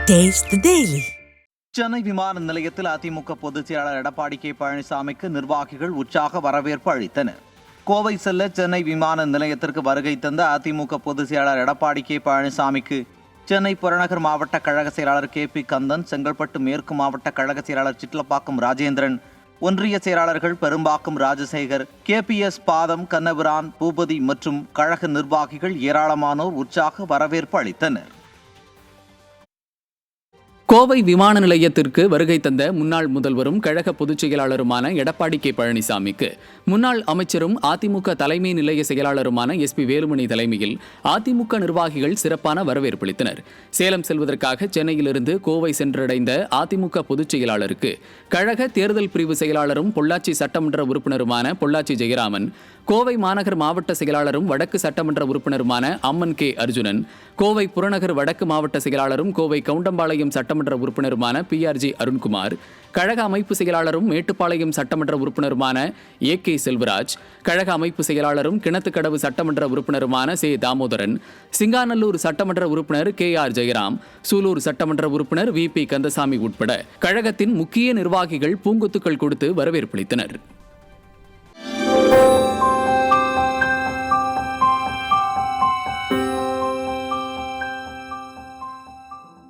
Taste the Daily. Chennai விமான நிலையத்தில் அதிமுக பொதுச் செயலாளர் எடப்பாடி கே பழனிசாமிக்கு நிர்வாகிகள் உற்சாக வரவேற்பு அளித்தனர். கோவை செல்ல சென்னை விமான நிலையத்திற்கு வருகை தந்த அதிமுக பொதுச் செயலாளர் எடப்பாடி கே பழனிசாமிக்கு சென்னை புறநகர் மாவட்ட கழக செயலாளர் KP கந்தன், செங்கல்பட்டு மேற்கு மாவட்ட கழக செயலாளர் சிட்லப்பாக்கம் ராஜேந்திரன், ஒன்றிய செயலாளர்கள் பெரும்பாக்கம் ராஜசேகர், KPS பாதம், கண்ணபிரான், பூபதி மற்றும் கழக நிர்வாகிகள் ஏராளமானோர் உற்சாக வரவேற்பு அளித்தனர். கோவை விமான நிலையத்திற்கு வருகை தந்த முன்னாள் முதல்வரும் கழக பொதுச் செயலாளருமான எடப்பாடி கே பழனிசாமிக்கு முன்னாள் அமைச்சரும் அதிமுக தலைமை நிலைய செயலாளருமான SP வேலுமணி தலைமையில் அதிமுக நிர்வாகிகள் சிறப்பான வரவேற்பளித்தனர். சேலம் செல்வதற்காக சென்னையிலிருந்து கோவை சென்றடைந்த அதிமுக பொதுச் செயலாளருக்கு கழக தேர்தல் பிரிவு செயலாளரும் பொள்ளாச்சி சட்டமன்ற உறுப்பினருமான பொள்ளாச்சி ஜெயராமன், கோவை மாநகர் மாவட்ட செயலாளரும் வடக்கு சட்டமன்ற உறுப்பினருமான அம்மன் K அர்ஜுனன், கோவை புறநகர் வடக்கு மாவட்ட செயலாளரும் கோவை கவுண்டம்பாளையம் சட்டமன்ற உறுப்பினருமான PRG அருண்குமார், கழக அமைப்பு செயலாளரும் மேட்டுப்பாளையம் சட்டமன்ற உறுப்பினருமான AK செல்வராஜ், கழக அமைப்பு செயலாளரும் கிணத்துக்கடவு சட்டமன்ற உறுப்பினருமான சே தாமோதரன், சிங்காநல்லூர் சட்டமன்ற உறுப்பினர் KR ஜெயராம், சூலூர் சட்டமன்ற உறுப்பினர் VP கந்தசாமி உட்பட கழகத்தின் முக்கிய நிர்வாகிகள் பூங்கொத்துக்கள் கொடுத்து வரவேற்பளித்தனர்.